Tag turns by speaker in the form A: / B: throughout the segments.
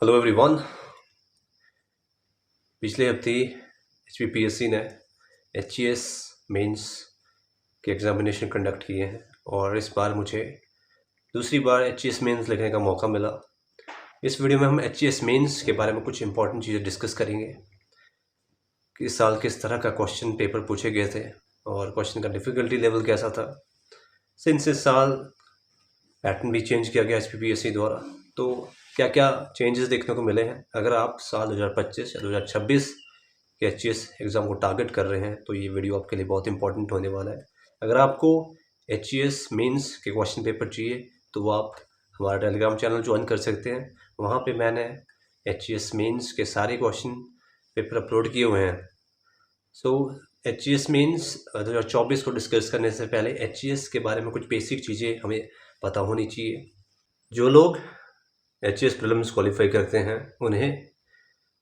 A: Hello everyone. पिछले हफ्ते HPPSC ने HES मेंस के एग्ज़ामिनेशन कंडक्ट किए हैं और इस बार मुझे दूसरी बार HES मेंस लिखने का मौका मिला। इस वीडियो में हम HES मेंस के बारे में कुछ इंपॉर्टेंट चीज़ें डिस्कस करेंगे कि इस साल किस तरह का क्वेश्चन पेपर पूछे गए थे और क्वेश्चन का डिफ़िकल्टी लेवल कैसा था। सिंस इस साल पैटर्न भी चेंज किया गया HPPSC द्वारा, तो क्या क्या चेंजेस देखने को मिले हैं। अगर आप साल 2025 या 2026 के HES एग्ज़ाम को टारगेट कर रहे हैं तो ये वीडियो आपके लिए बहुत इंपॉर्टेंट होने वाला है। अगर आपको HES मेंस के क्वेश्चन पेपर चाहिए तो वो आप हमारा टेलीग्राम चैनल ज्वाइन कर सकते हैं। वहाँ पे मैंने HES मेंस के सारे क्वेश्चन पेपर अपलोड किए हुए हैं। HES मेंस 2024 को डिस्कस करने से पहले HES के बारे में कुछ बेसिक चीज़ें हमें पता होनी चाहिए। जो लोग HES प्रीलिम्स क्वालिफाई करते हैं उन्हें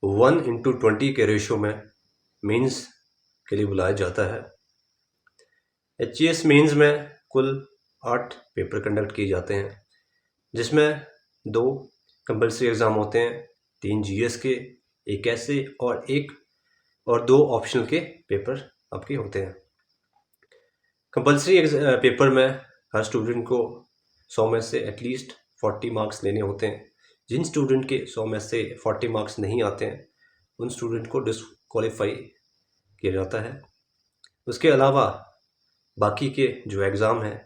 A: 1:20 के रेशो में मेंस के लिए बुलाया जाता है। HES मेंस में कुल 8 पेपर कंडक्ट किए जाते हैं, जिसमें 2 कंपल्सरी एग्ज़ाम होते हैं, 3 GS के, 1 ऐसे और 2 ऑप्शनल के पेपर आपके होते हैं। कंपल्सरी पेपर में हर स्टूडेंट को 100 में से एटलीस्ट 40 मार्क्स लेने होते हैं। जिन स्टूडेंट के 100 में से 40 मार्क्स नहीं आते हैं उन स्टूडेंट को डिसक्वालीफाई किया जाता है। उसके अलावा बाकी के जो एग्ज़ाम हैं,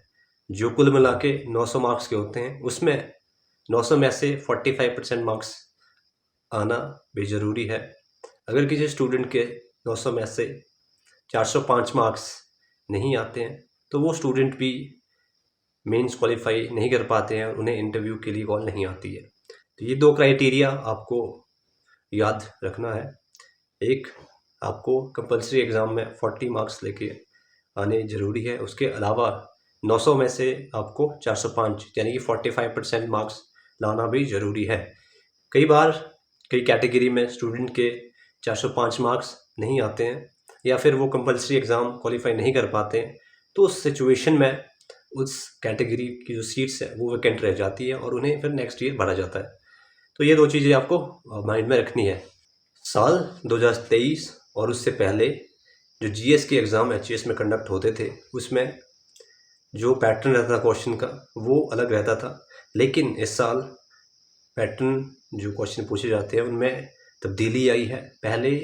A: जो कुल मिला के 900 मार्क्स के होते हैं, उसमें 900 में से 45% मार्क्स आना भी ज़रूरी है। अगर किसी स्टूडेंट के 900 में से 405 मार्क्स नहीं आते हैं तो वो स्टूडेंट भी मेंस क्वालिफाई नहीं कर पाते हैं और उन्हें इंटरव्यू के लिए कॉल नहीं आती है। तो ये 2 क्राइटेरिया आपको याद रखना है। एक, आपको कंपल्सरी एग्ज़ाम में 40 मार्क्स लेके आने ज़रूरी है। उसके अलावा 900 में से आपको 405 यानी कि 45% मार्क्स लाना भी ज़रूरी है। कई बार कई कैटेगरी में स्टूडेंट के 405 मार्क्स नहीं आते हैं या फिर वो कंपल्सरी एग्ज़ाम क्वालिफाई नहीं कर पाते हैं, तो उस सिचुएशन में उस कैटेगरी की जो सीट्स है वो वैकेंट रह जाती है और उन्हें फिर नेक्स्ट ईयर भरा जाता है। तो ये 2 चीज़ें आपको माइंड में रखनी है। साल 2023 और उससे पहले जो GS के एग्ज़ाम HES में कंडक्ट होते थे उसमें जो पैटर्न रहता था क्वेश्चन का वो अलग रहता था, लेकिन इस साल पैटर्न जो क्वेश्चन पूछे जाते हैं उनमें तब्दीली आई है। पहले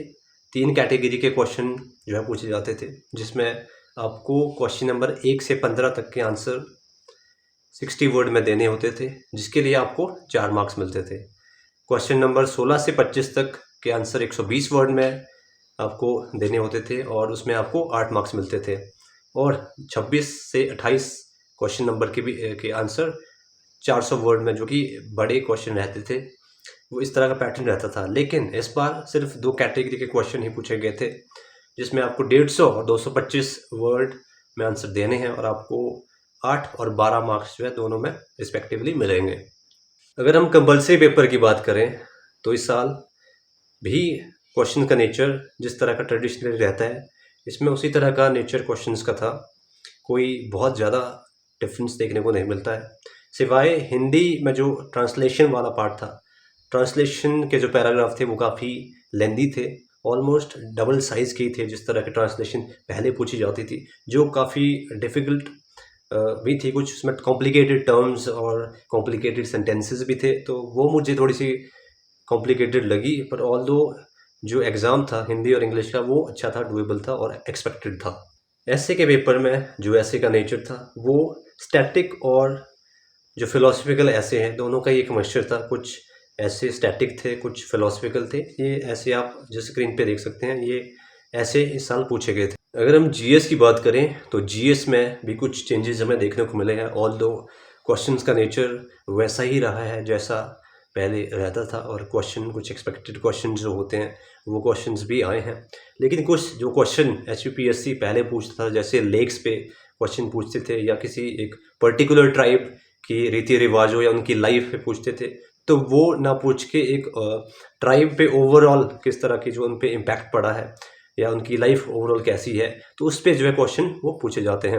A: 3 कैटेगरी के क्वेश्चन जो है पूछे जाते थे, जिसमें आपको क्वेश्चन नंबर 1 से 15 तक के आंसर 60 वर्ड में देने होते थे, जिसके लिए आपको 4 मार्क्स मिलते थे। क्वेश्चन नंबर 16 से 25 तक के आंसर 120 वर्ड में आपको देने होते थे और उसमें आपको 8 मार्क्स मिलते थे। और 26 से 28 क्वेश्चन नंबर के आंसर 400 वर्ड में, जो कि बड़े क्वेश्चन रहते थे, वो इस तरह का पैटर्न रहता था। लेकिन इस बार सिर्फ 2 कैटेगरी के क्वेश्चन ही पूछे गए थे, जिसमें आपको 150 और 225 वर्ड में आंसर देने हैं और आपको 8 और 12 मार्क्स जो है दोनों में रिस्पेक्टिवली मिलेंगे। अगर हम कंपल्सरी पेपर की बात करें तो इस साल भी क्वेश्चन का नेचर जिस तरह का ट्रेडिशनली रहता है, इसमें उसी तरह का नेचर क्वेश्चंस का था। कोई बहुत ज़्यादा डिफरेंस देखने को नहीं मिलता है, सिवाय हिंदी में जो ट्रांसलेशन वाला पार्ट था। ट्रांसलेशन के जो पैराग्राफ थे वो काफ़ी लेंदी थे, ऑलमोस्ट डबल साइज़ के थे जिस तरह की ट्रांसलेशन पहले पूछी जाती थी, जो काफ़ी डिफ़िकल्ट भी थी। कुछ उसमें कॉम्प्लिकेटेड टर्म्स और कॉम्प्लिकेटेड सेंटेंसेस भी थे, तो वो मुझे थोड़ी सी कॉम्प्लिकेटेड लगी। पर ऑल्दो जो एग्ज़ाम था हिंदी और इंग्लिश का वो अच्छा था, डूएबल था और एक्सपेक्टेड था। ऐसे के पेपर में जो ऐसे का नेचर था वो स्टैटिक और जो फिलोसफिकल ऐसे हैं दोनों का ही एक मिक्सचर था। कुछ ऐसे स्टैटिक थे, कुछ फिलोसफिकल थे। ये ऐसे आप जो स्क्रीन पे देख सकते हैं, ये ऐसे इस साल पूछे गए थे। अगर हम GS की बात करें तो GS में भी कुछ चेंजेस हमें देखने को मिले हैं। ऑल्दो क्वेश्चंस का नेचर वैसा ही रहा है जैसा पहले रहता था और कुछ एक्सपेक्टेड क्वेश्चन जो होते हैं वो क्वेश्चंस भी आए हैं। लेकिन कुछ जो क्वेश्चन HPPSC पहले पूछता था, जैसे लेक्स पे क्वेश्चन पूछते थे या किसी एक पर्टिकुलर ट्राइब की रीति रिवाजों या उनकी लाइफ पे पूछते थे, तो वो ना पूछ के एक ट्राइब पे ओवरऑल किस तरह की जो उन पे इम्पैक्ट पड़ा है या उनकी लाइफ ओवरऑल कैसी है, तो उस पर जो है क्वेश्चन वो पूछे जाते हैं।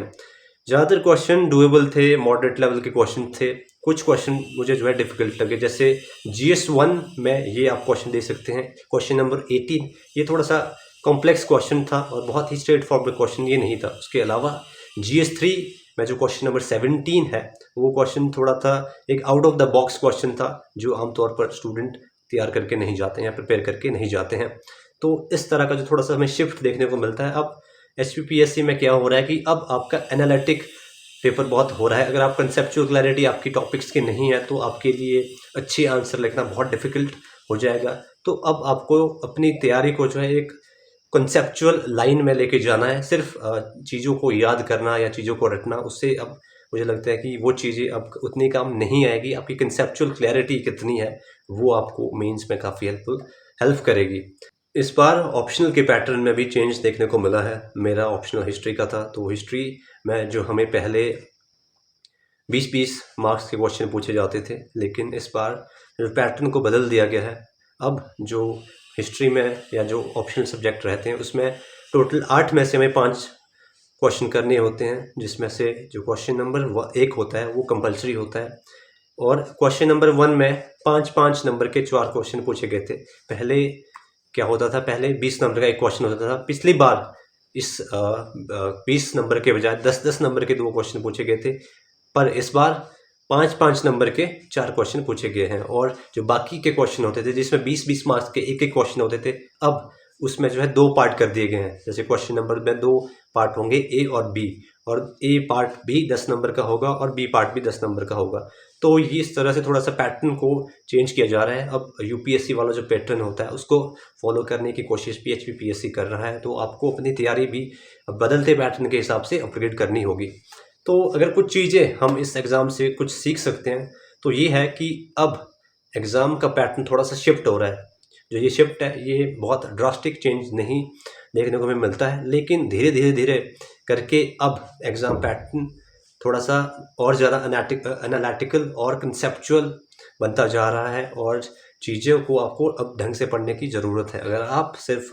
A: ज़्यादातर क्वेश्चन डूएबल थे, मॉडरेट लेवल के क्वेश्चन थे कुछ क्वेश्चन मुझे जो है डिफ़िकल्ट लगे, जैसे GS1 में ये आप क्वेश्चन दे सकते हैं, क्वेश्चन नंबर 18 ये थोड़ा सा कॉम्प्लेक्स क्वेश्चन था और बहुत ही स्ट्रेट फॉरवर्ड क्वेश्चन ये नहीं था। उसके अलावा GS3 में जो क्वेश्चन नंबर 17 है वो क्वेश्चन थोड़ा था एक out of the box question था, जो आमतौर पर स्टूडेंट तैयार करके नहीं जाते हैं या प्रिपेयर करके नहीं जाते हैं। तो इस तरह का जो थोड़ा सा हमें शिफ्ट देखने को मिलता है। अब HPPSC में क्या हो रहा है कि अब आपका एनालिटिक पेपर बहुत हो रहा है। अगर आप कंसेप्चुअल क्लैरिटी आपकी टॉपिक्स की नहीं है तो आपके लिए अच्छे आंसर लिखना बहुत डिफ़िकल्ट हो जाएगा। तो अब आपको अपनी तैयारी को जो है एक कंसेप्चुअल लाइन में लेके जाना है। सिर्फ चीज़ों को याद करना या चीज़ों को रटना, उससे अब मुझे लगता है कि वो चीज़ें अब उतनी काम नहीं आएगी। आपकी कंसेप्चुअल क्लैरिटी कितनी है वो आपको मेंस में काफ़ी हेल्प करेगी। इस बार ऑप्शनल के पैटर्न में भी चेंज देखने को मिला है। मेरा ऑप्शनल हिस्ट्री का था, तो हिस्ट्री में जो हमें पहले 20-20 मार्क्स के क्वेश्चन पूछे जाते थे, लेकिन इस बार पैटर्न को बदल दिया गया है। अब जो हिस्ट्री में या जो ऑप्शनल सब्जेक्ट रहते हैं उसमें टोटल 8 में से हमें 5 क्वेश्चन करने होते हैं, जिसमें से जो क्वेश्चन नंबर 1 होता है वो कंपलसरी होता है। और क्वेश्चन नंबर 1 में 5-5 नंबर के 4 क्वेश्चन पूछे गए थे। पहले क्या होता था, पहले 20 नंबर का एक क्वेश्चन होता था। पिछली बार इस 20 नंबर के बजाय 10-10 नंबर के 2 क्वेश्चन पूछे गए थे, पर इस बार 5-5 नंबर के 4 क्वेश्चन पूछे गए हैं। और जो बाकी के क्वेश्चन होते थे जिसमें 20-20 मार्क्स के एक क्वेश्चन होते थे, अब उसमें जो है 2 पार्ट कर दिए गए हैं। जैसे क्वेश्चन नंबर में 2 पार्ट होंगे, A और B, और A पार्ट भी 10 नंबर का होगा और B पार्ट भी 10 नंबर का होगा। तो ये इस तरह से थोड़ा सा पैटर्न को चेंज किया जा रहा है। अब UPSC वाला जो पैटर्न होता है उसको फॉलो करने की कोशिश भी HPPSC कर रहा है। तो आपको अपनी तैयारी भी बदलते पैटर्न के हिसाब से अपग्रेड करनी होगी। तो अगर कुछ चीज़ें हम इस एग्ज़ाम से कुछ सीख सकते हैं तो ये है कि अब एग्ज़ाम का पैटर्न थोड़ा सा शिफ्ट हो रहा है। जो ये शिफ्ट है ये बहुत ड्रास्टिक चेंज नहीं देखने को हमें मिलता है, लेकिन धीरे करके अब एग्ज़ाम पैटर्न थोड़ा सा और ज़्यादा एनालिटिकल और कंसेप्चुअल बनता जा रहा है और चीज़ों को आपको अब ढंग से पढ़ने की ज़रूरत है। अगर आप सिर्फ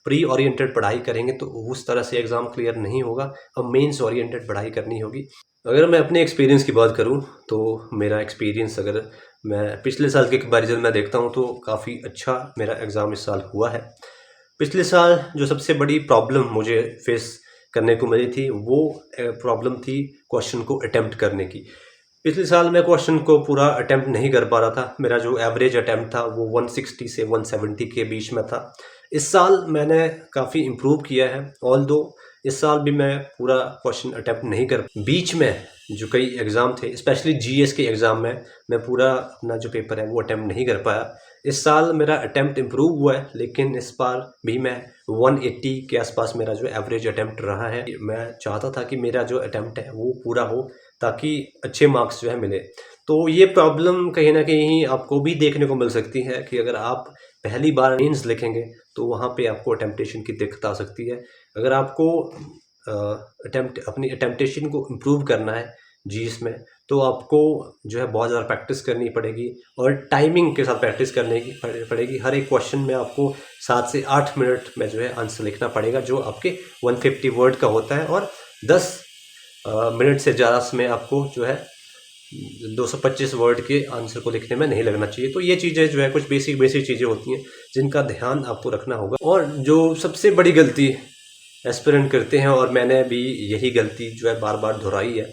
A: प्री ओरिएंटेड पढ़ाई करेंगे तो उस तरह से एग्ज़ाम क्लियर नहीं होगा। अब मेंस ओरिएंटेड पढ़ाई करनी होगी। अगर मैं अपने एक्सपीरियंस की बात करूं तो मेरा एक्सपीरियंस, अगर मैं पिछले साल के कंपैरिजन में देखता हूं तो काफ़ी अच्छा मेरा एग्ज़ाम इस साल हुआ है। पिछले साल जो सबसे बड़ी प्रॉब्लम मुझे फेस करने को मिली थी वो प्रॉब्लम थी क्वेश्चन को अटेम्प्ट करने की। पिछले साल मैं क्वेश्चन को पूरा अटेम्प्ट नहीं कर पा रहा था। मेरा जो एवरेज अटेम्प्ट था वो 160 से 170 के बीच में था। इस साल मैंने काफ़ी इम्प्रूव किया है, ऑल्दो इस साल भी मैं पूरा क्वेश्चन अटेम्प्ट नहीं कर, बीच में जो कई एग्ज़ाम थे स्पेशली GS के एग्ज़ाम में मैं पूरा अपना जो पेपर है वो अटेम्प्ट नहीं कर पाया। इस साल मेरा अटेम्प्ट इम्प्रूव हुआ है, लेकिन इस बार भी मैं 180 के आसपास मेरा जो एवरेज अटेम्प्ट रहा है। मैं चाहता था कि मेरा जो अटेम्प्ट है वो पूरा हो ताकि अच्छे मार्क्स जो है मिले। तो ये प्रॉब्लम कहीं ना कहीं आपको भी देखने को मिल सकती है कि अगर आप पहली बार मेंस लिखेंगे तो वहाँ पे आपको अटेम्पटेशन की दिक्कत आ सकती है। अगर आपको अपनी अटेम्पटेशन को इम्प्रूव करना है GS में तो आपको जो है बहुत ज़्यादा प्रैक्टिस करनी पड़ेगी और टाइमिंग के साथ प्रैक्टिस करने की पड़ेगी। हर एक क्वेश्चन में आपको 7 से 8 मिनट में जो है आंसर लिखना पड़ेगा, जो आपके 150 वर्ड का होता है, और 10 मिनट से ज़्यादा में आपको जो है 225 वर्ड के आंसर को लिखने में नहीं लगना चाहिए। तो ये चीज़ें जो है कुछ बेसिक चीज़ें होती हैं जिनका ध्यान आपको रखना होगा। और जो सबसे बड़ी गलती एस्पिरेंट करते हैं, और मैंने भी यही गलती जो है बार बार दोहराई है,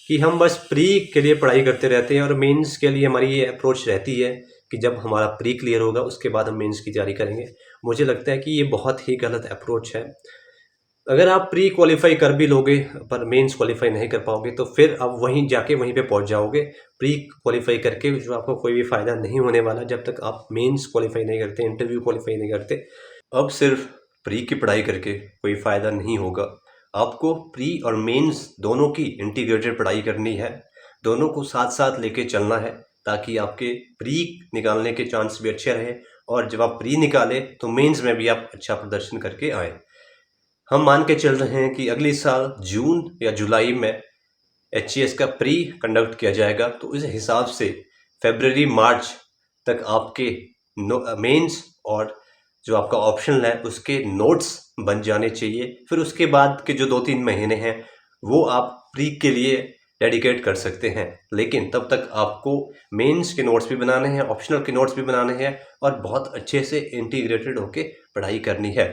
A: कि हम बस प्री के लिए पढ़ाई करते रहते हैं और मेंस के लिए हमारी ये अप्रोच रहती है कि जब हमारा प्री क्लियर होगा उसके बाद हम मेंस की तैयारी करेंगे। मुझे लगता है कि ये बहुत ही गलत अप्रोच है। अगर आप प्री क्वालिफाई कर भी लोगे पर मेंस क्वालिफाई नहीं कर पाओगे तो फिर आप वहीं पे पहुंच जाओगे। प्री क्वालिफाई करके जो आपको कोई भी फ़ायदा नहीं होने वाला जब तक आप मेंस क्वालिफाई नहीं करते, इंटरव्यू क्वालिफाई नहीं करते। अब सिर्फ प्री की पढ़ाई करके कोई फ़ायदा नहीं होगा। आपको प्री और मेंस दोनों की इंटीग्रेटेड पढ़ाई करनी है, दोनों को साथ साथ लेके चलना है ताकि आपके प्री निकालने के चांस भी अच्छे रहे, और जब आप प्री निकालें तो मेंस में भी आप अच्छा प्रदर्शन करके आएँ। हम मान के चल रहे हैं कि अगले साल जून या जुलाई में HCS का प्री कंडक्ट किया जाएगा, तो इस हिसाब से फरवरी मार्च तक आपके मेंस और जो आपका ऑप्शनल है उसके नोट्स बन जाने चाहिए। फिर उसके बाद के जो 2-3 महीने हैं वो आप प्री के लिए डेडिकेट कर सकते हैं। लेकिन तब तक आपको मेंस के नोट्स भी बनाने हैं, ऑप्शनल के नोट्स भी बनाने हैं और बहुत अच्छे से इंटीग्रेटेड होके पढ़ाई करनी है।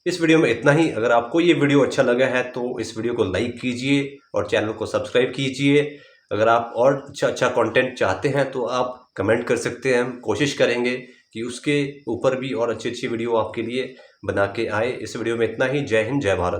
A: इस वीडियो में इतना ही। अगर आपको ये वीडियो अच्छा लगा है तो इस वीडियो को लाइक कीजिए और चैनल को सब्सक्राइब कीजिए। अगर आप और अच्छा कंटेंट चाहते हैं तो आप कमेंट कर सकते हैं। हम कोशिश करेंगे कि उसके ऊपर भी और अच्छी वीडियो आपके लिए बना के आए। इस वीडियो में इतना ही। जय हिंद, जय भारत।